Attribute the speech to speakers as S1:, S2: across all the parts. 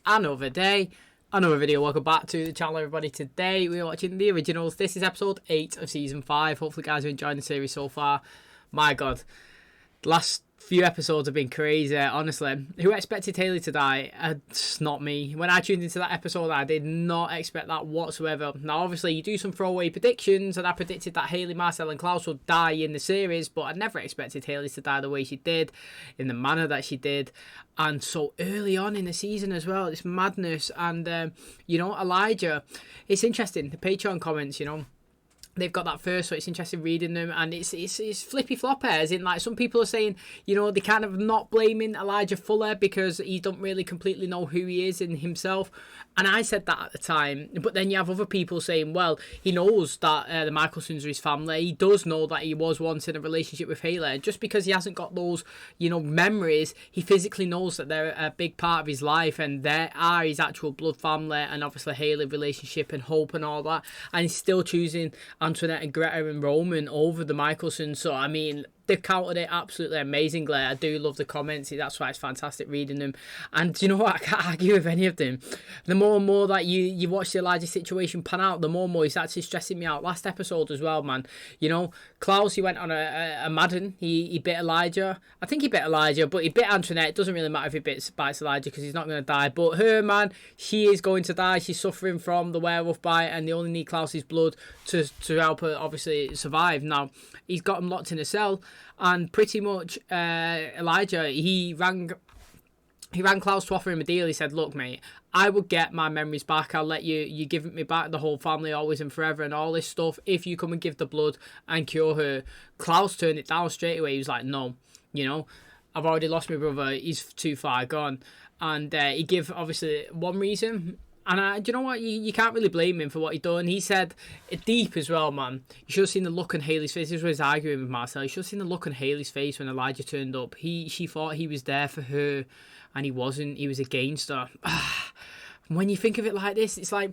S1: another day, another video. Welcome back to the channel, everybody. Today we're watching the originals. This is episode 8 of season 5. Hopefully guys are enjoying the series so far. My god, the last few episodes have been crazy, honestly. Who expected Hayley to die? It's not me. When I tuned into that episode, I did not expect that whatsoever. Now, obviously, you do some throwaway predictions, and I predicted that Hayley, Marcel, and Klaus would die in the series, but I never expected Hayley to die the way she did, in the manner that she did, and so early on in the season as well. It's madness. And, you know, Elijah, it's interesting. The Patreon comments, you know, they've got that first, so it's interesting reading them, and it's flippy flopper, as in, like, some people are saying, you know, they kind of not blaming Elijah Fuller because he don't really completely know who he is in himself, and I said that at the time, but then you have other people saying, well, he knows that the Michelsons are his family, he does know that he was once in a relationship with Hayley, and just because he hasn't got those, you know, memories, he physically knows that they're a big part of his life, and they are his actual blood family, and obviously Hayley relationship and hope and all that, and he's still choosing Antoinette and Greta and Roman over the Michelsons. So I mean, they've counted it absolutely amazingly. I do love the comments. That's why it's fantastic reading them. And you know what? I can't argue with any of them. The more and more that you watch the Elijah situation pan out, the more and more he's actually stressing me out. Last episode as well, man. You know, Klaus, he went on a Madden. He bit Elijah. I think he bit Elijah, but he bit Antoinette. It doesn't really matter if he bites Elijah because he's not going to die. But her, man, she is going to die. She's suffering from the werewolf bite, and they only need Klaus's blood to help her obviously survive. Now, he's got him locked in a cell. And pretty much Elijah, he rang Klaus to offer him a deal. He said, look, mate, I will get my memories back. I'll let you give me back the whole family always and forever and all this stuff if you come and give the blood and cure her. Klaus turned it down straight away. He was like, no, you know, I've already lost my brother. He's too far gone. And he gave, obviously, one reason. And do you know what? You can't really blame him for what he done. He said, deep as well, man. You should have seen the look on Hayley's face. This was arguing with Marcel. You should have seen the look on Hayley's face when Elijah turned up. She thought he was there for her, and he wasn't. He was against her. When you think of it like this, it's like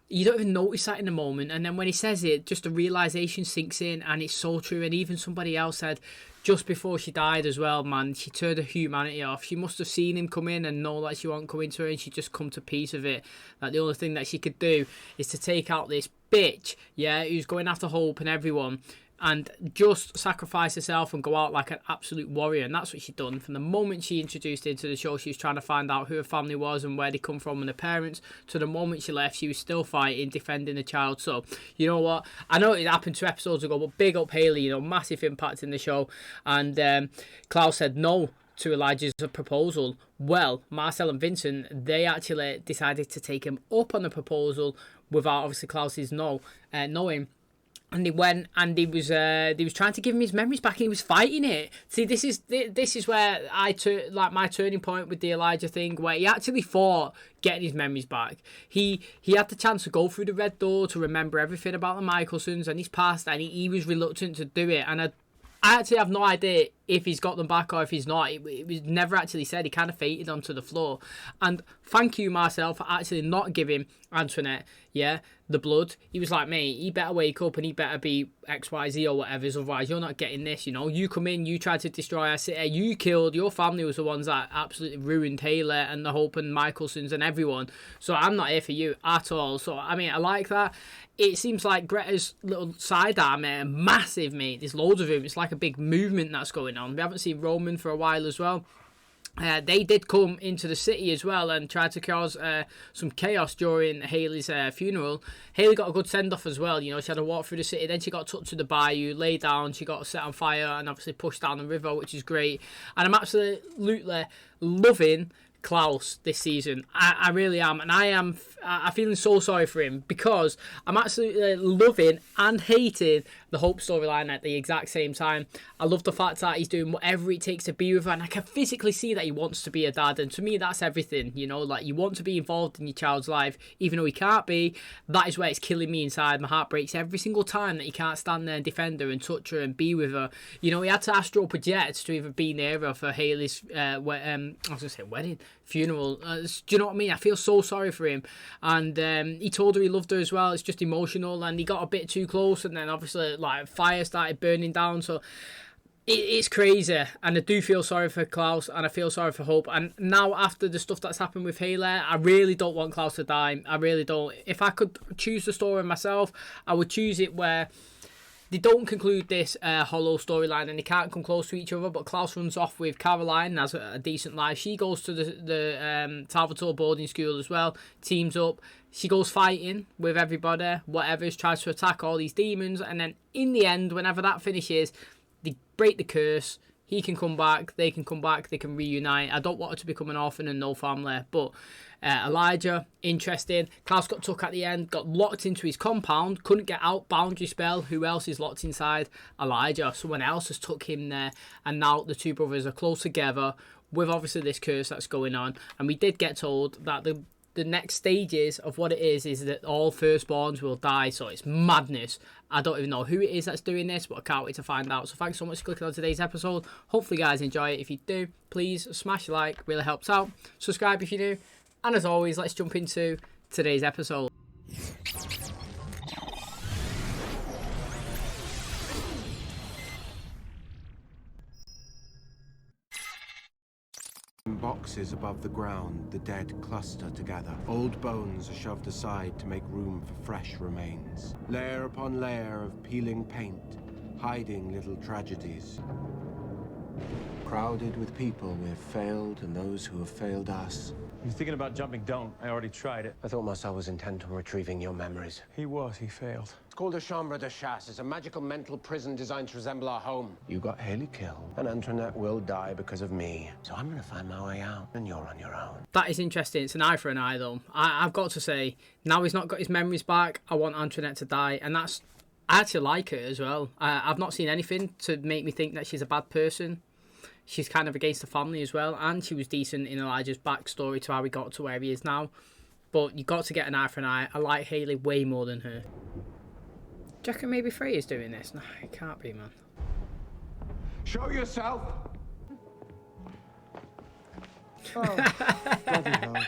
S1: you don't even notice that in the moment. And then when he says it, just the realisation sinks in, and it's so true. And even somebody else said, just before she died as well, man, she turned her humanity off. She must have seen him come in and know that she won't come into her, and she just come to peace with it. Like, the only thing that she could do is to take out this bitch, yeah, who's going after Hope and everyone, and just sacrifice herself and go out like an absolute warrior. And that's what she done. From the moment she introduced into the show, she was trying to find out who her family was and where they come from and her parents. To the moment she left, she was still fighting, defending the child. So, you know what? I know it happened 2 episodes ago, but big up Hayley, you know, massive impact in the show. And Klaus said no to Elijah's proposal. Well, Marcel and Vincent, they actually decided to take him up on the proposal without obviously Klaus's knowing. And he went and he was trying to give him his memories back, and he was fighting it. See, this is where like my turning point with the Elijah thing, where he actually fought getting his memories back. He had the chance to go through the red door to remember everything about the Michelsons and his past, and he was reluctant to do it. And I actually have no idea if he's got them back or if he's not. It was never actually said. He kind of fainted onto the floor. And thank you, Marcel, for actually not giving Antoinette, the blood. He was like, mate, he better wake up and he better be XYZ or whatever, otherwise you're not getting this, you know. You come in, you tried to destroy our city, you killed, your family was the ones that absolutely ruined Hayley and the Hope and Michelsons and everyone. So I'm not here for you at all. So, I mean, I like that. It seems like Greta's little sidearm, massive, mate. There's loads of them. It's like a big movement that's going on. We haven't seen Roman for a while as well. They did come into the city as well and tried to cause some chaos during Hayley's funeral. Hayley got a good send-off as well. You know, she had to walk through the city. Then she got took to the bayou, lay down. She got set on fire and obviously pushed down the river, which is great. And I'm absolutely loving Klaus this season. I really am, and I'm feeling so sorry for him, because I'm absolutely loving and hating the Hope storyline at the exact same time. I love the fact that he's doing whatever it takes to be with her, and I can physically see that he wants to be a dad, and to me that's everything, you know. Like, you want to be involved in your child's life even though he can't be. That is where it's killing me inside. My heart breaks every single time that he can't stand there and defend her and touch her and be with her. You know, he had to astral project to even be near her for Hayley's wedding, funeral. Do you know what I mean? I feel so sorry for him. And he told her he loved her as well. It's just emotional, and he got a bit too close, and then obviously like fire started burning down. So It's crazy, and I do feel sorry for Klaus, and I feel sorry for Hope. And now, after the stuff that's happened with Hayley, I really don't want Klaus to die. I really don't. If I could choose the story myself, I would choose it where they don't conclude this hollow storyline and they can't come close to each other, but Klaus runs off with Caroline and has a decent life. She goes to the Salvatore boarding school as well, teams up. She goes fighting with everybody, whatever, tries to attack all these demons, and then in the end, whenever that finishes, they break the curse. He can come back, they can come back, they can reunite. I don't want her to become an orphan and no family, but Elijah, interesting. Klaus got took at the end, got locked into his compound, couldn't get out, boundary spell. Who else is locked inside? Elijah. Someone else has took him there, and now the two brothers are close together with obviously this curse that's going on. And we did get told that the next stages of what it is that all firstborns will die, so it's madness. I don't even know who it is that's doing this, but I can't wait to find out. So thanks so much for clicking on today's episode. Hopefully you guys enjoy it. If you do, please smash a like, really helps out. Subscribe if you do, and as always, let's jump into today's episode.
S2: In boxes above the ground, the dead cluster together. Old bones are shoved aside to make room for fresh remains. Layer upon layer of peeling paint, hiding little tragedies. Crowded with people we have failed and those who have failed us.
S3: You're thinking about jumping, don't. I already tried it.
S2: I thought Marcel was intent on retrieving your memories.
S3: He failed.
S2: It's called a chambre de chasse. It's a magical mental prison designed to resemble our home. You got Hayley killed, and Antoinette will die because of me. So I'm gonna find my way out, and you're on your own.
S1: That is interesting. It's an eye for an eye, though. I've got to say, now he's not got his memories back, I want Antoinette to die, and that's... I actually like her as well. I've not seen anything to make me think that she's a bad person. She's kind of against the family as well, and she was decent in Elijah's backstory to how he got to where he is now. But you got to get an eye for an eye. I like Hayley way more than her. Do you reckon maybe Freya's doing this? No, it can't be, man.
S2: Show yourself!
S4: Oh, bloody hell.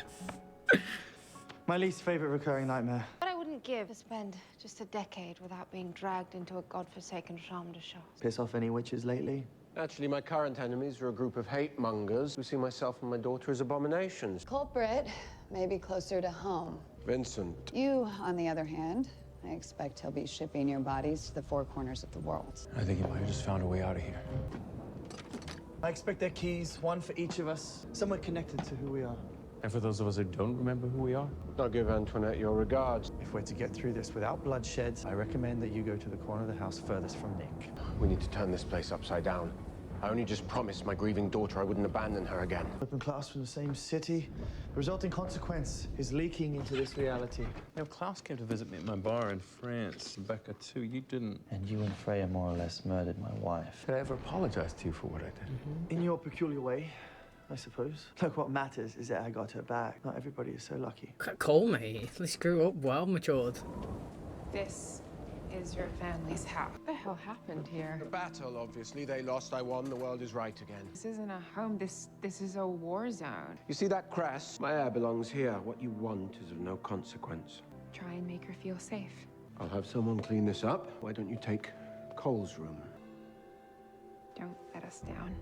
S4: My least favourite recurring nightmare.
S5: But I wouldn't give to spend just a decade without being dragged into a godforsaken chambre de chasse.
S4: Piss off any witches lately?
S2: Actually, my current enemies are a group of hate mongers who see myself and my daughter as abominations.
S6: Culprit may be closer to home.
S2: Vincent.
S6: You, on the other hand, I expect he'll be shipping your bodies to the four corners of the world.
S3: I think he might have just found a way out of here.
S4: I expect their keys, one for each of us, somewhere connected to who we are.
S3: And for those of us who don't remember who we are?
S2: I'll give Antoinette your regards.
S4: If we're to get through this without bloodshed, I recommend that you go to the corner of the house furthest from Nick.
S2: We need to turn this place upside down. I only just promised my grieving daughter I wouldn't abandon her again.
S4: Open class from the same city. The resulting consequence is leaking into this reality.
S3: You know, Klaus came to visit me at my bar in France. Becca, too. You didn't.
S7: And you and Freya more or less murdered my wife.
S3: Did I ever apologize to you for what I did?
S4: In your peculiar way, I suppose. Look, what matters is that I got her back. Not everybody is so lucky.
S1: Cole, mate. He grew up well, matured.
S5: This is your family's house. What the hell happened here?
S2: The battle, obviously. They lost, I won. The world is right again.
S5: This isn't a home. This is a war zone.
S2: You see that crest? My heir belongs here. What you want is of no consequence.
S5: Try and make her feel safe.
S2: I'll have someone clean this up. Why don't you take Cole's room?
S5: Don't let us down.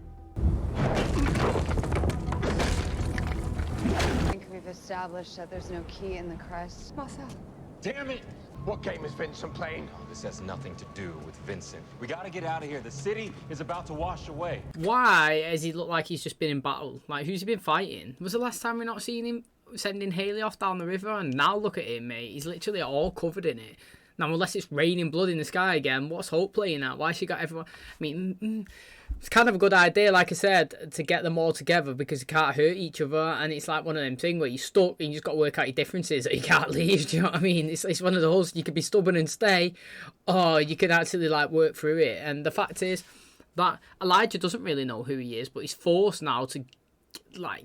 S6: I think we've established that there's no key in the crest.
S5: Marcel.
S2: Damn it! What game is Vincent playing?
S8: This has nothing to do with Vincent. We gotta get out of here. The city is about to wash away.
S1: Why has he looked like he's just been in battle? Like, who's he been fighting? Was the last time we not seen him sending Hayley off down the river? And now look at him, mate. He's literally all covered in it. Now, unless it's raining blood in the sky again, what's Hope playing at? Why she got everyone... I mean, it's kind of a good idea, like I said, to get them all together because you can't hurt each other. And it's like one of them things where you're stuck and you just got to work out your differences or you can't leave. Do you know what I mean? It's one of those, you could be stubborn and stay, or you can actually, like, work through it. And the fact is that Elijah doesn't really know who he is, but he's forced now to, like,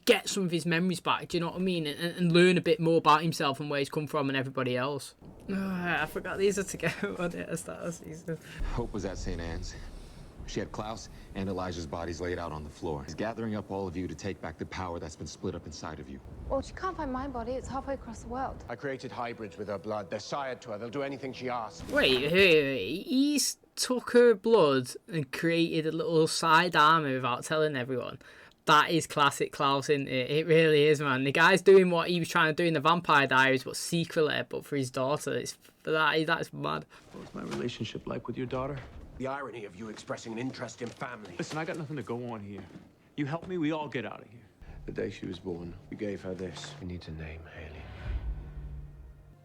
S1: get some of his memories back, do you know what I mean? And learn a bit more about himself and where he's come from and everybody else. Oh, I forgot these are together at the start of the season.
S8: Hope was at St. Anne's. She had Klaus and Elijah's bodies laid out on the floor. She's gathering up all of you to take back the power that's been split up inside of you.
S5: Well, she can't find my body. It's halfway across the world.
S2: I created hybrids with her blood. They're sired to her. They'll do anything she asks.
S1: Wait. He's took her blood and created a little side army without telling everyone. That is classic Klaus, isn't it? It really is, man. The guy's doing what he was trying to do in the Vampire Diaries, but secretly, but for his daughter. That's mad.
S3: What's my relationship like with your daughter?
S2: The irony of you expressing an interest in family.
S3: Listen, I got nothing to go on here. You help me, we all get out of here.
S2: The day she was born, you gave her this. We need to name Hayley.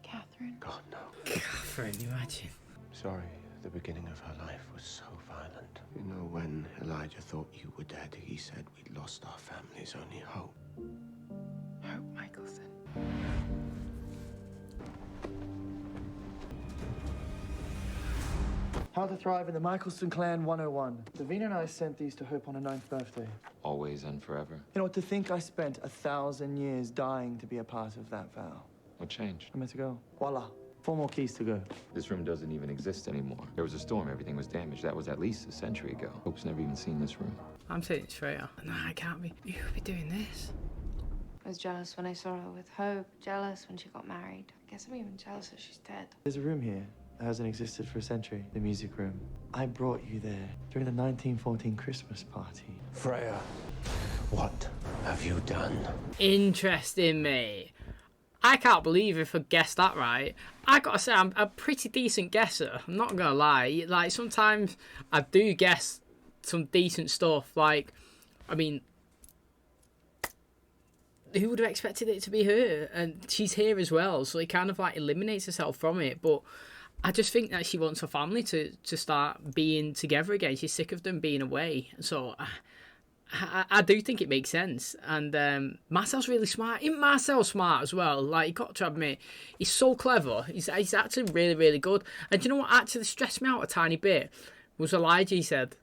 S5: Catherine.
S2: God, no.
S1: Catherine, imagine.
S2: Sorry, the beginning of her life was so violent. You know, when Elijah thought you were dead, he said we'd lost our family's only hope.
S5: Hope Michelson.
S4: How to Thrive in the Michelson Clan 101. Davina and I sent these to Hope on her 9th birthday.
S3: Always and forever.
S4: You know, to think I spent 1,000 years dying to be a part of that vow.
S3: What changed?
S4: I'm meant to go. Voila. 4 more keys to go.
S3: This room doesn't even exist anymore. There was a storm, everything was damaged. That was at least a century ago. Hope's never even seen this room.
S1: I'm saying it's Freya. No, I can't be. You could be doing this.
S5: I was jealous when I saw her with Hope. Jealous when she got married. I guess I'm even jealous that she's dead.
S4: There's a room here that hasn't existed for a century. The music room. I brought you there during the 1914 Christmas party.
S2: Freya, what have you done?
S1: Interesting, mate. I can't believe if I guessed that right. I gotta say, I'm a pretty decent guesser. I'm not gonna lie. Like, sometimes I do guess some decent stuff. Like, I mean, who would have expected it to be her? And she's here as well, so it kind of like eliminates herself from it. But I just think that she wants her family to start being together again. She's sick of them being away. So I do think it makes sense. And Marcel's really smart. Isn't Marcel smart as well? Like, you got to admit, he's so clever. He's actually really, really good. And do you know what actually stressed me out a tiny bit? Was Elijah, he said,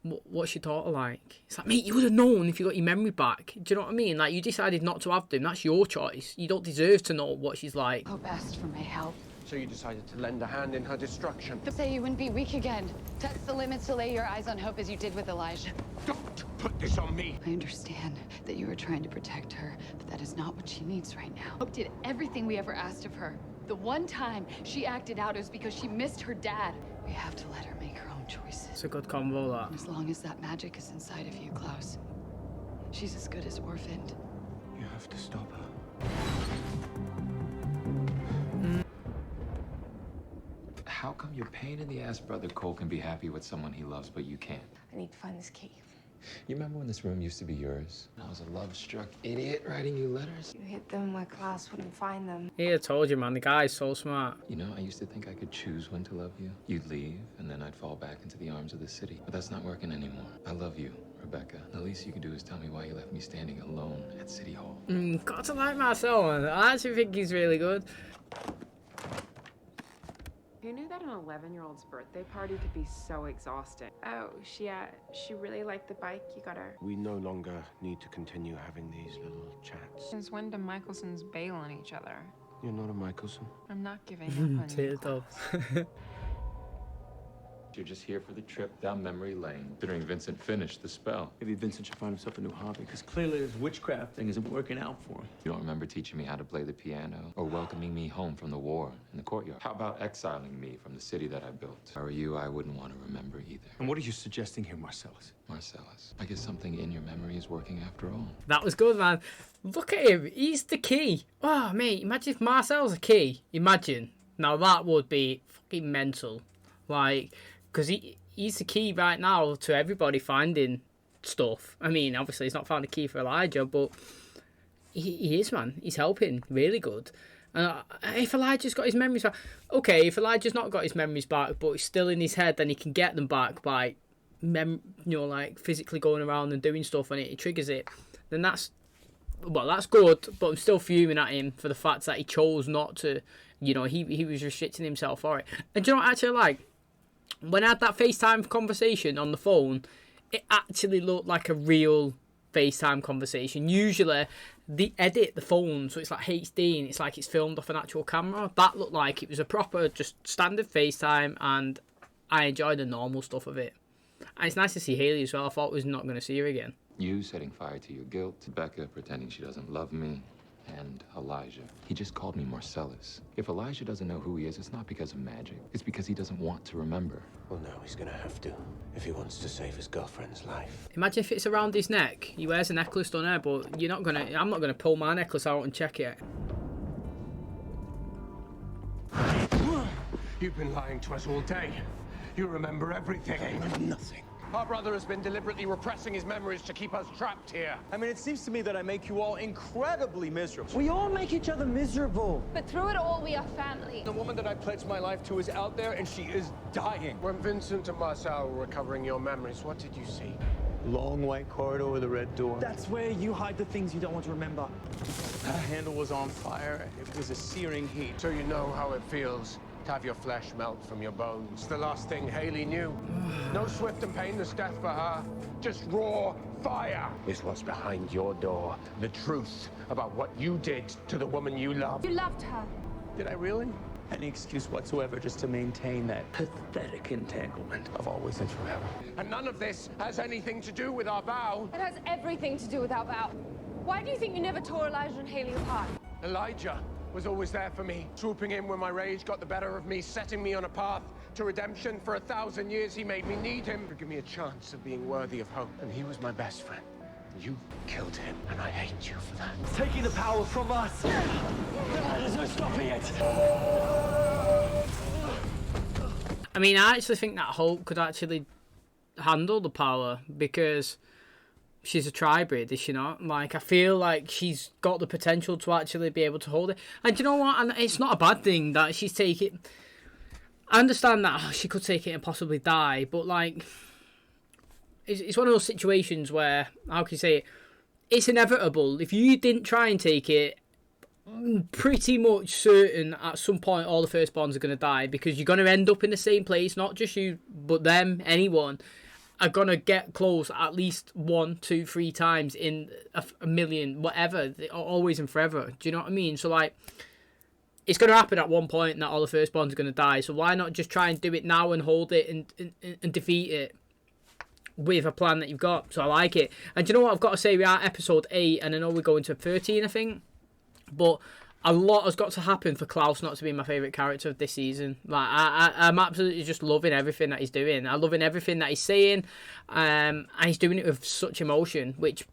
S1: what's your daughter like? It's like, mate, you would have known if you got your memory back. Do you know what I mean? Like, you decided not to have them. That's your choice. You don't deserve to know what she's like.
S6: Hope asked for my help.
S2: So you decided to lend a hand in her destruction.
S6: To say you wouldn't be weak again. Test the limits to lay your eyes on Hope as you did with Elijah.
S2: Don't put this on me.
S6: I understand that you were trying to protect her, but that is not what she needs right now. Hope did everything we ever asked of her. The one time she acted out is because she missed her dad. We have to let her make her own choices.
S1: It's a good combo, that.
S6: As long as that magic is inside of you, Klaus, she's as good as orphaned.
S2: You have to stop her.
S3: How come your pain-in-the-ass brother Cole can be happy with someone he loves, but you can't?
S5: I need to find this key.
S3: You remember when this room used to be yours? I was a love-struck idiot writing you letters.
S5: You hid them where Klaus wouldn't find them.
S1: Yeah, I told you, man. The guy's so smart.
S3: You know, I used to think I could choose when to love you. You'd leave, and then I'd fall back into the arms of the city. But that's not working anymore. I love you, Rebecca. The least you can do is tell me why you left me standing alone at City Hall.
S1: Got to like Marcel, man. I actually think he's really good.
S9: Who knew that an 11-year-old's birthday party could be so exhausting? Oh, she really liked the bike you got her.
S2: We no longer need to continue having these little chats.
S9: Since when do Michelsons bail on each other?
S2: You're not a Michelson.
S9: I'm not giving up on you,
S1: Tears
S9: Klaus.
S1: up.
S3: You're just here for the trip down memory lane, considering Vincent finished the spell.
S10: Maybe Vincent should find himself a new hobby, because clearly this witchcraft thing isn't working out for him.
S3: You don't remember teaching me how to play the piano or welcoming me home from the war in the courtyard. How about exiling me from the city that I built? If I were you, I wouldn't want to remember either.
S10: And what are you suggesting here, Marcellus?
S3: Marcellus, I guess something in your memory is working after all.
S1: That was good, man. Look at him. He's the key. Oh, mate, imagine if Marcel's a key. Imagine. Now, that would be fucking mental. Like, because he's the key right now to everybody finding stuff. I mean, obviously, he's not found a key for Elijah, but he is, man. He's helping really good. If Elijah's got his memories back, okay, if Elijah's not got his memories back, but it's still in his head, then he can get them back by, like physically going around and doing stuff, and it triggers it. Then that's good. But I'm still fuming at him for the fact that he chose not to. He was restricting himself for it. And do you know what I actually like? When I had that FaceTime conversation on the phone, it actually looked like a real FaceTime conversation. Usually, they edit the phone, so it's like HD, and it's like it's filmed off an actual camera. That looked like it was a proper, just standard FaceTime, and I enjoyed the normal stuff of it. And it's nice to see Hayley as well. I thought we was not going to see her again.
S3: You setting fire to your guilt, Becca pretending she doesn't love me, and Elijah. He just called me Marcellus. If Elijah doesn't know who he is, it's not because of magic. It's because he doesn't want to remember.
S2: Well, no, he's gonna have to, if he wants to save his girlfriend's life.
S1: Imagine if it's around his neck. He wears a necklace, don't I? But I'm not gonna pull my necklace out and check it.
S2: You've been lying to us all day. You remember everything. I remember nothing. Our brother has been deliberately repressing his memories to keep us trapped here.
S10: I mean, it seems to me that I make you all incredibly miserable.
S4: We all make each other miserable.
S11: But through it all, we are family.
S10: The woman that I pledged my life to is out there, and she is dying.
S2: When Vincent and Marcel were recovering your memories, what did you see?
S10: Long white corridor with a red door.
S4: That's where you hide the things you don't want to remember.
S10: The handle was on fire. It was a searing heat.
S2: So you know how it feels to have your flesh melt from your bones. The last thing Hayley knew. No swift and painless death for her. Just raw fire is what's behind your door. The truth about what you did to the woman you loved.
S11: You loved her.
S10: Did I really? Any excuse whatsoever just to maintain that pathetic entanglement of always and forever.
S2: And none of this has anything to do with our vow.
S11: It has everything to do with our vow. Why do you think you never tore Elijah and Hayley apart?
S2: Elijah was always there for me, swooping in when my rage got the better of me, setting me on a path to redemption. For 1,000 years, he made me need him to give me a chance of being worthy of hope. And he was my best friend. You killed him, and I hate you for that.
S4: It's taking the power from us. There's no stopping it.
S1: I mean, I actually think that Hope could actually handle the power because she's a tri-breed, is she not? Like, I feel like she's got the potential to actually be able to hold it. And you know what? And it's not a bad thing that she's taking. I understand that she could take it and possibly die, but like, it's one of those situations where, how can you say it? It's inevitable. If you didn't try and take it, pretty much certain at some point all the firstborns are going to die, because you're going to end up in the same place. Not just you, but them, anyone are going to get close at least 1, 2, 3 times in a million, whatever, always and forever. Do you know what I mean? So like, it's going to happen at one point that all the firstborns are going to die. So why not just try and do it now and hold it and defeat it with a plan that you've got? So I like it. And do you know what I've got to say? We are episode 8, and I know we're going to 13, I think. But a lot has got to happen for Klaus not to be my favourite character of this season. Like, I'm absolutely just loving everything that he's doing. I'm loving everything that he's saying. And he's doing it with such emotion, which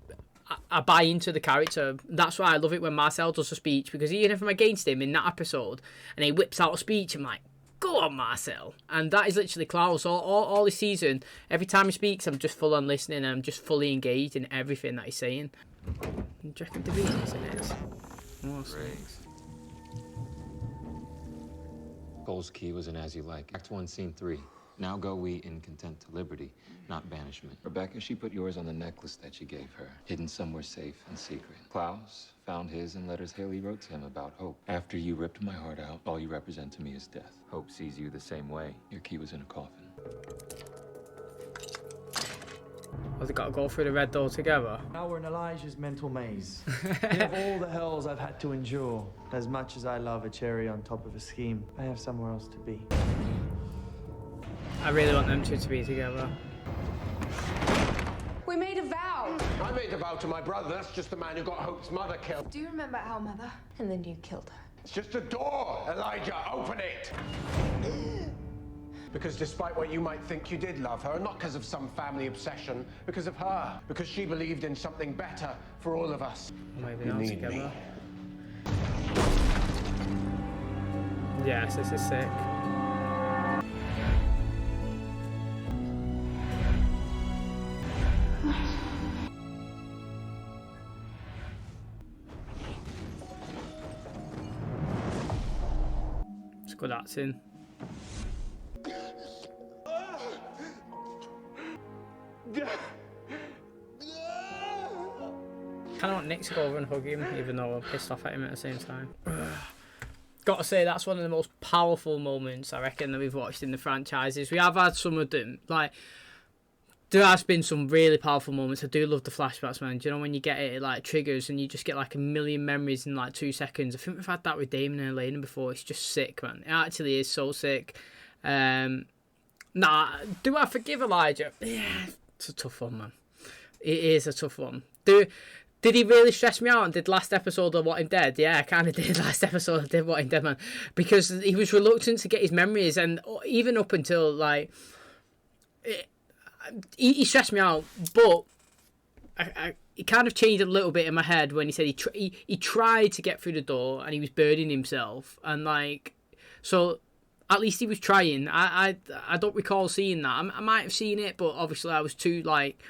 S1: I buy into the character. That's why I love it when Marcel does a speech, because even if I'm against him in that episode and he whips out a speech, I'm like, go on, Marcel. And that is literally Klaus. All this season, every time he speaks, I'm just full on listening. I'm just fully engaged in everything that he's saying. Do you reckon Davina's in it?
S3: Cole's key was in As You Like. Act 1, Scene 3. Now go we in content to liberty, not banishment. Rebecca, she put yours on the necklace that she gave her, hidden somewhere safe and secret. Klaus found his in letters Hayley wrote to him about Hope. After you ripped my heart out, all you represent to me is death. Hope sees you the same way. Your key was in a coffin.
S1: Have they got to go through the red door together?
S4: Now we're in Elijah's mental maze. Of all the hells I've had to endure, as much as I love a cherry on top of a scheme, I have somewhere else to be.
S1: I really want them two to be together.
S5: We made a vow.
S2: I made a vow to my brother. That's just the man who got Hope's mother killed.
S5: Do you remember our mother? And then you killed her.
S2: It's just a door, Elijah. Open it. Because despite what you might think, you did love her, not because of some family obsession, because of her. Because she believed in something better for all of us.
S1: Maybe
S2: You
S1: not
S2: need
S1: together.
S2: me.
S1: Yes, this is sick. It's good acting. I don't want Nick to go over and hug him, even though I'm pissed off at him at the same time. Gotta say, that's one of the most powerful moments, I reckon, that we've watched in the franchises. We have had some of them. Like, there has been some really powerful moments. I do love the flashbacks, man. Do you know when you get it, it like triggers and you just get like a million memories in like 2 seconds? I think we've had that with Damon and Elena before. It's just sick, man. It actually is so sick. Nah, do I forgive Elijah? Yeah, it's a tough one, man. It is a tough one. Did he really stress me out and did last episode of Want Him Dead? Yeah, I kind of did last episode. I did Want Him Dead, man. Because he was reluctant to get his memories, and even up until, like... He stressed me out, but it kind of changed a little bit in my head when he said he tried to get through the door and he was burning himself, and like, so at least he was trying. I don't recall seeing that. I might have seen it, but obviously I was too like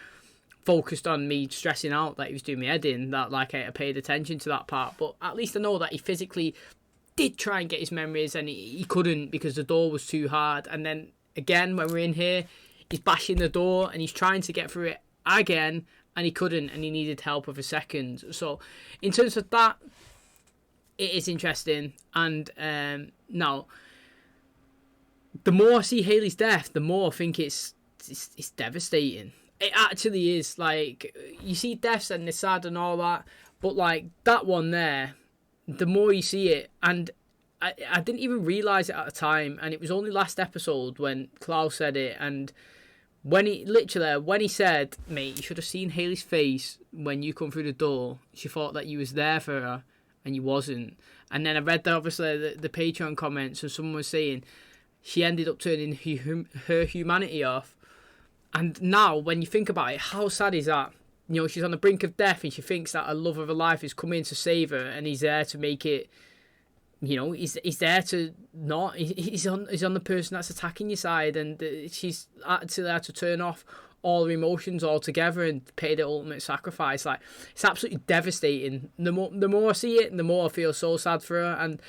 S1: focused on me stressing out that he was doing my head in that like I paid attention to that part. But at least I know that he physically did try and get his memories, and he couldn't because the door was too hard. And then again when we're in here, he's bashing the door and he's trying to get through it again, and he couldn't, and he needed help of a second. So in terms of that, it is interesting. And now, the more I see Hayley's death, the more I think it's devastating. It actually is. Like, you see deaths and they're sad and all that, but like that one there, the more you see it, and I didn't even realise it at the time, and it was only last episode when Klaus said it, and when he said, mate, you should have seen Hayley's face when you come through the door. She thought that you was there for her, and you wasn't. And then I read obviously the Patreon comments, and someone was saying she ended up turning her humanity off. And now, when you think about it, how sad is that? You know, she's on the brink of death, and she thinks that her love of her life is coming to save her, and he's there to make it. You know, he's there to not. He's on the person that's attacking your side, and she's actually there to turn off all her emotions altogether and pay the ultimate sacrifice. Like, it's absolutely devastating. The more I see it, the more I feel so sad for her. And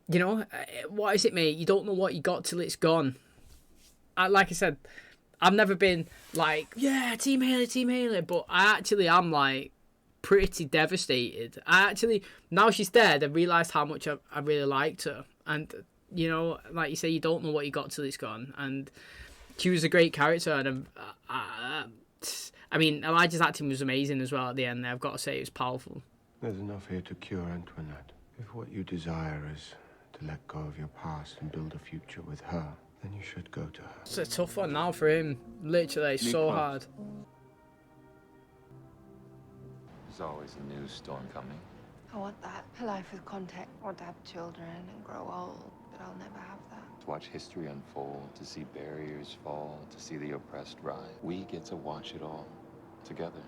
S1: you know, what is it, mate? You don't know what you got till it's gone. Like I said, I've never been like, yeah, Team Hayley, but I actually am like pretty devastated. Now she's dead, I realised how much I really liked her. And you know, like you say, you don't know what you got till it's gone. And she was a great character, and I mean, Elijah's acting was amazing as well at the end there. I've got to say, it was powerful.
S2: There's enough here to cure Antoinette. If what you desire is to let go of your past and build a future with her, then you should go to her.
S1: It's a tough one now for him. Literally, so hard.
S3: There's always a new storm coming.
S5: I want that. A life with contact. I want to have children and grow old, but I'll never have that.
S3: To watch history unfold, to see barriers fall, to see the oppressed rise. We get to watch it all together.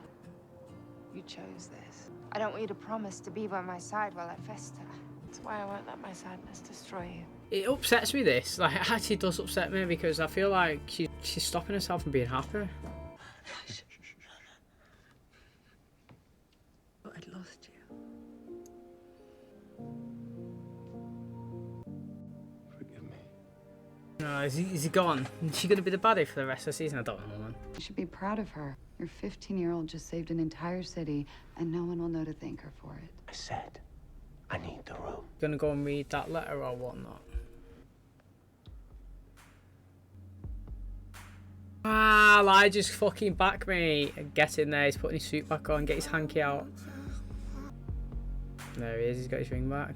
S5: You chose this. I don't want you to promise to be by my side while I fester. That's why I won't let my sadness destroy you.
S1: It upsets me, this. Like, it actually does upset me, because I feel like she's stopping herself from being happy.
S5: I'd lost you.
S2: Forgive me.
S1: No, is he gone? Is she going to be the baddie for the rest of the season? I don't know, man.
S6: You should be proud of her. Your 15-year-old just saved an entire city, and no one will know to thank her for it.
S2: I said, I need the room.
S1: Gonna go and read that letter or whatnot. Elijah's fucking back, mate. Get in there. He's putting his suit back on. Get his hanky out. There he is. He's got his ring back.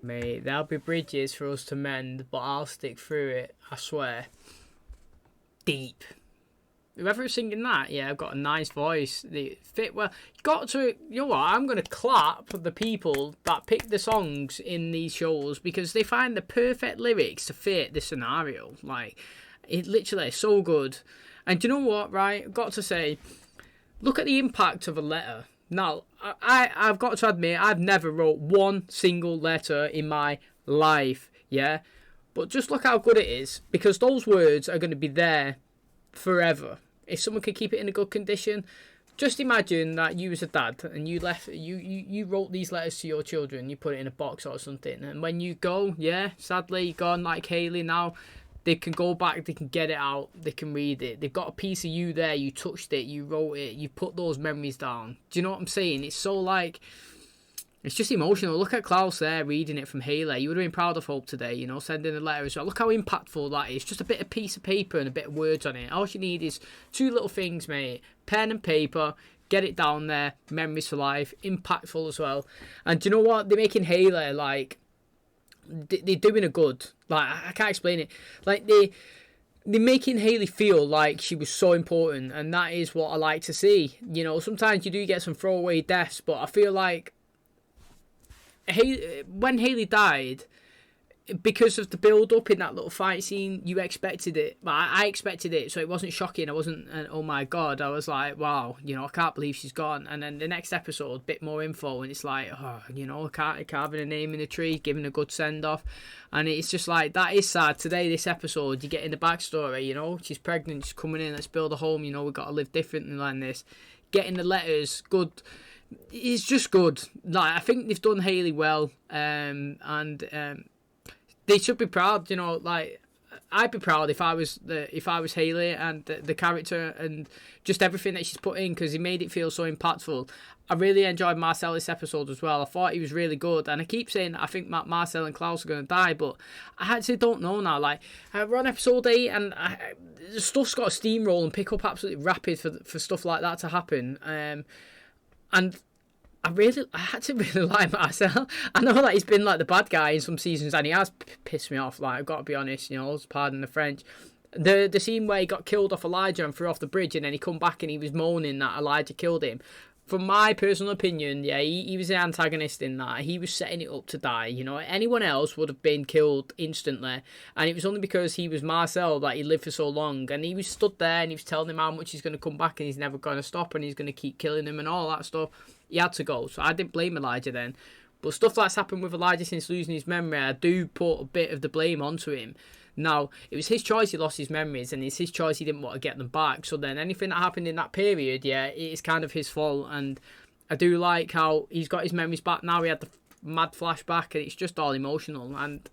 S1: Mate, there'll be bridges for us to mend, but I'll stick through it, I swear. Deep. Whoever is singing that, yeah, I've got a nice voice. They fit well. Got to, you know what, I'm going to clap the people that pick the songs in these shows, because they find the perfect lyrics to fit the scenario. Like, it literally is so good. And do you know what, right? I've got to say, look at the impact of a letter. Now, I've got to admit, I've never wrote one single letter in my life, yeah? But just look how good it is, because those words are going to be there forever. If someone can keep it in a good condition, just imagine that you as a dad, and you wrote these letters to your children, you put it in a box or something, and when you go, yeah, sadly, you're gone like Hayley now, they can go back, they can get it out, they can read it. They've got a piece of you there, you touched it, you wrote it, you put those memories down. Do you know what I'm saying? It's so like, It's just emotional. Look at Klaus there reading it from Hayley. You would have been proud of Hope today, you know, sending a letter as well. Look how impactful that is. Just a bit of piece of paper and a bit of words on it. All you need is 2 little things, mate. Pen and paper. Get it down there. Memories for life. Impactful as well. And do you know what? They're making Hayley, like, they're doing a good. Like, I can't explain it. Like, they're making Hayley feel like she was so important. And that is what I like to see. You know, sometimes you do get some throwaway deaths, but I feel like when Hayley died, because of the build-up in that little fight scene, you expected it. I expected it, so it wasn't shocking. I wasn't, oh my god, I was like, wow, you know, I can't believe she's gone. And then the next episode, a bit more info, and it's like, oh, you know, carving a name in the tree, giving a good send-off. And it's just like, that is sad. Today, this episode, you get in the backstory, you know, she's pregnant, she's coming in, let's build a home, you know, we've got to live differently than this. Getting the letters, good. It's just good. Like, I think they've done Hayley well, and they should be proud. You know, like, I'd be proud if I was Hayley and the character and just everything that she's put in, because he made it feel so impactful. I really enjoyed Marcel this episode as well. I thought he was really good, and I keep saying I think Marcel and Klaus are going to die, but I actually don't know now. Like, we're on episode 8, and the stuff's got to steamroll and pick up absolutely rapid for stuff like that to happen. And I actually really like Marcel. I know that he's been like the bad guy in some seasons, and he has pissed me off. Like, I've got to be honest, you know, pardon the French. The scene where he got killed off Elijah and threw off the bridge, and then he come back and he was moaning that Elijah killed him. From my personal opinion, yeah, he was the antagonist in that. He was setting it up to die. You know, anyone else would have been killed instantly, and it was only because he was Marcel that he lived for so long. And he was stood there and he was telling him how much he's going to come back and he's never going to stop and he's going to keep killing him and all that stuff. He had to go, so I didn't blame Elijah then. But stuff that's happened with Elijah since losing his memory, I do put a bit of the blame onto him. Now, it was his choice he lost his memories, and it's his choice he didn't want to get them back. So then anything that happened in that period, yeah, it is kind of his fault. And I do like how he's got his memories back now. He had the mad flashback, and it's just all emotional. And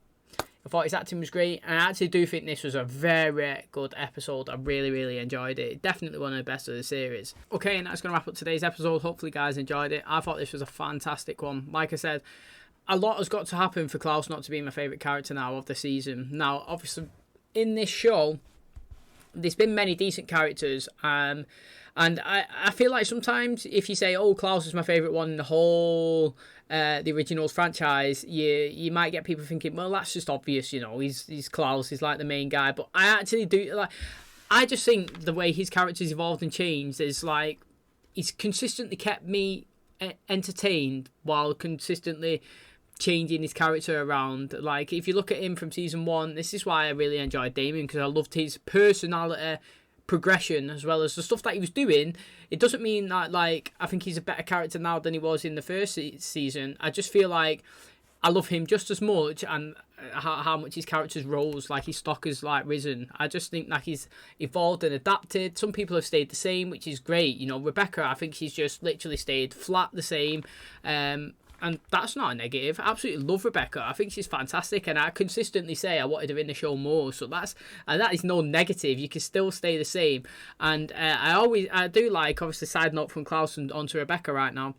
S1: I thought his acting was great. And I actually do think this was a very good episode. I really, really enjoyed it. Definitely one of the best of the series. Okay, and that's going to wrap up today's episode. Hopefully, you guys enjoyed it. I thought this was a fantastic one. Like I said, a lot has got to happen for Klaus not to be my favourite character now of the season. Now, obviously, in this show, there's been many decent characters, and I feel like sometimes if you say, oh, Klaus is my favourite one in the whole the originals franchise, you might get people thinking, well, that's just obvious, you know, he's Klaus, he's like the main guy. But I actually do, like, I just think the way his character's evolved and changed is like, he's consistently kept me entertained while consistently changing his character around. Like, if you look at him from season 1, this is why I really enjoyed Damien, because I loved his personality progression as well as the stuff that he was doing. It doesn't mean that, like, I think he's a better character now than he was in the first season. I just feel like I love him just as much, and how much his character's rose, like his stock has like risen. I just think that he's evolved and adapted. Some people have stayed the same, which is great. You know, Rebecca, I think she's just literally stayed flat the same. And that's not a negative. I absolutely love Rebecca. I think she's fantastic, and I consistently say I wanted her in the show more. So that is no negative. You can still stay the same. And I do like, obviously, side note from Klaus and onto Rebecca right now,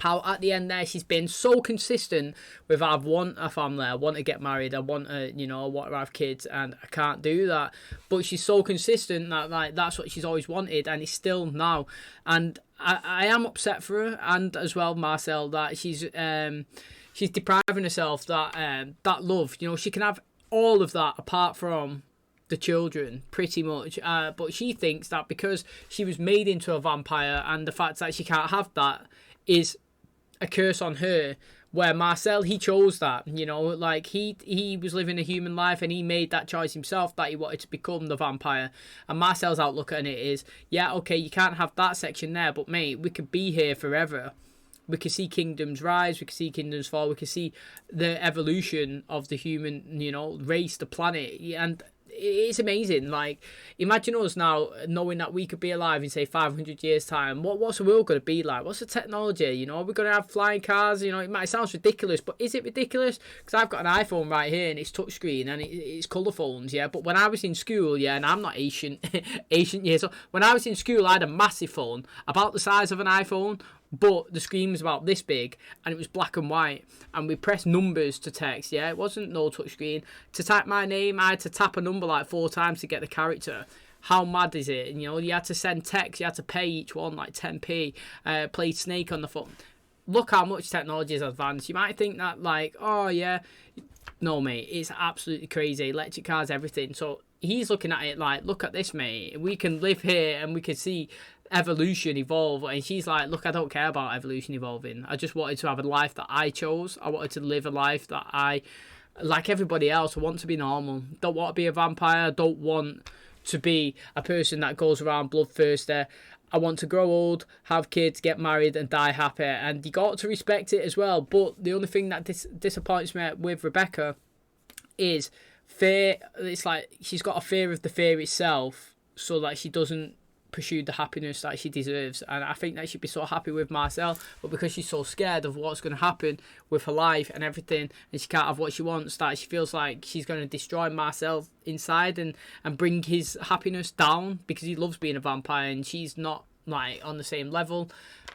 S1: how at the end there she's been so consistent with, I want a family, I want to get married, I want to, you know, I want to have kids, and I can't do that. But she's so consistent that, like, that's what she's always wanted, and it's still now. And I am upset for her, and as well Marcel, that she's depriving herself that love. You know, she can have all of that apart from the children, pretty much. But she thinks that because she was made into a vampire, and the fact that she can't have that is a curse on her, where Marcel, he chose that, you know, like he was living a human life and he made that choice himself that he wanted to become the vampire. And Marcel's outlook on it is, yeah, okay, you can't have that section there, but mate, we could be here forever. We could see kingdoms rise, we could see kingdoms fall, we could see the evolution of the human, you know, race, the planet. And it's amazing. Like, imagine us now knowing that we could be alive in, say, 500 years time. What's the world going to be like? What's the technology? You know, are we going to have flying cars? You know, it sound ridiculous, but is it ridiculous? Because I've got an iPhone right here and it's touchscreen and it's colour phones, yeah. But when I was in school, yeah, and I'm not ancient years, so when I was in school, I had a massive phone about the size of an iPhone. but the screen was about this big and it was black and white, and we pressed numbers to text. Yeah, it wasn't no touch screen. To type my name, I had to tap a number like 4 times to get the character. How mad is it? And, you know, you had to send text, you had to pay each one like 10p. Played Snake on the phone. Look how much technology has advanced. You might think that like, oh yeah, no mate, it's absolutely crazy. Electric cars, everything. So he's looking at it like, look at this, mate. We can live here and we can see evolution evolve. And she's like, look, I don't care about evolution evolving. I just wanted to have a life that I chose. I wanted to live a life that I, like everybody else, I want to be normal. Don't want to be a vampire. Don't want to be a person that goes around bloodthirsty. I want to grow old, have kids, get married, and die happy. And you got to respect it as well. But the only thing that disappoints me with Rebecca is fear. It's like she's got a fear of the fear itself, so that she doesn't pursue the happiness that she deserves. And I think that she'd be so happy with Marcel, but because she's so scared of what's going to happen with her life and everything, and she can't have what she wants, that she feels like she's going to destroy Marcel inside and bring his happiness down, because he loves being a vampire and she's not like on the same level.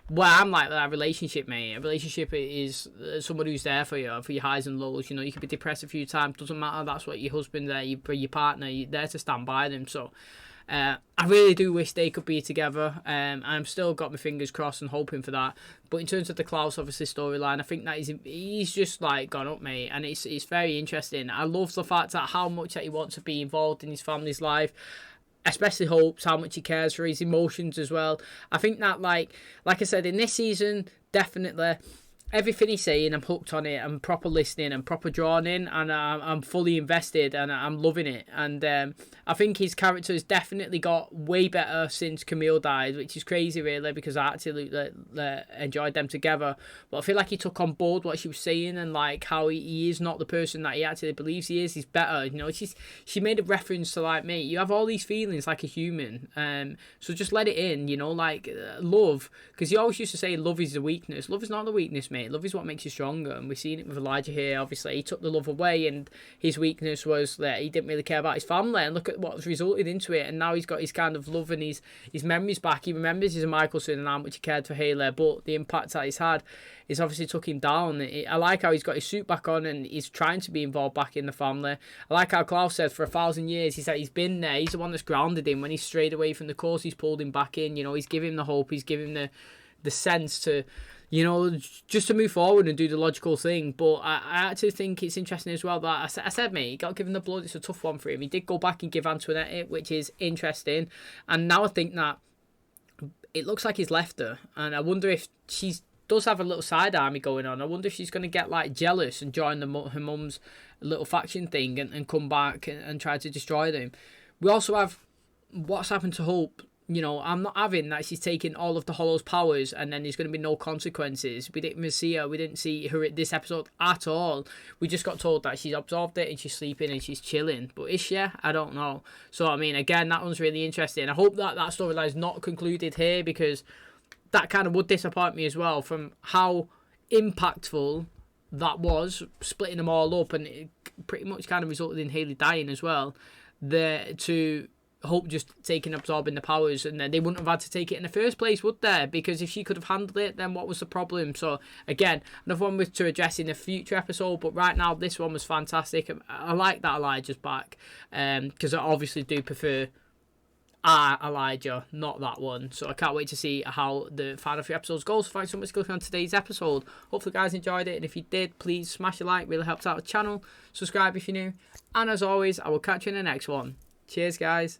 S1: Where I'm like that relationship, mate. A relationship is someone who's there for your highs and lows. You know, you could be depressed a few times, doesn't matter. That's what your husband there, your partner, you're there to stand by them. So I really do wish they could be together. I'm still got my fingers crossed and hoping for that. But in terms of the Klaus, obviously, storyline, I think that he's just like gone up, mate, and it's very interesting. I love the fact that how much that he wants to be involved in his family's life, especially hopes how much he cares for his emotions as well. I think that like I said, in this season, definitely everything he's saying, I'm hooked on it. I'm proper listening. I'm proper drawn in, and I'm fully invested, and I'm loving it. And I think his character has definitely got way better since Camille died, which is crazy, really, because I actually enjoyed them together. But I feel like he took on board what she was saying, and like how he is not the person that he actually believes he is. He's better, you know. She made a reference to like, mate, you have all these feelings like a human, so just let it in, you know, like love, because he always used to say love is the weakness. Love is not the weakness, mate. Love is what makes you stronger, and we've seen it with Elijah here. Obviously, he took the love away, and his weakness was that he didn't really care about his family, and look at what's resulted into it. And now he's got his kind of love and his memories back. He remembers he's a Michelson and how much he cared for Hayley, but the impact that he's had is obviously took him down. I like how he's got his suit back on and he's trying to be involved back in the family. I like how Klaus said for 1,000 years he's been there. He's the one that's grounded him. When he's strayed away from the course, he's pulled him back in. You know, he's given him the hope. He's given him the sense to, you know, just to move forward and do the logical thing. But I actually think it's interesting as well that I said, mate, he got given the blood. It's a tough one for him. He did go back and give Antoinette it, which is interesting. And now I think that it looks like he's left her. And I wonder if she does have a little side army going on. I wonder if she's going to get like jealous and join her mum's little faction thing and come back and try to destroy them. We also have what's happened to Hope. You know, I'm not having that she's taking all of the Hollow's powers and then there's going to be no consequences. We didn't even see her. We didn't see her at this episode at all. We just got told that she's absorbed it and she's sleeping and she's chilling. But is she? I don't know. So, I mean, again, that one's really interesting. I hope that storyline is not concluded here, because that kind of would disappoint me as well from how impactful that was, splitting them all up, and it pretty much kind of resulted in Hayley dying as well. To Hope just absorbing the powers, and then they wouldn't have had to take it in the first place, would they? Because if she could have handled it, then what was the problem? So again, another one to address in a future episode, but right now this one was fantastic. I like that Elijah's back, because I obviously do prefer Elijah, not that one. So I can't wait to see how the final 3 episodes go. So thanks so much for clicking on today's episode. Hopefully guys enjoyed it, and if you did, please smash a like, really helps out the channel. Subscribe if you're new, and as always, I will catch you in the next one. Cheers guys.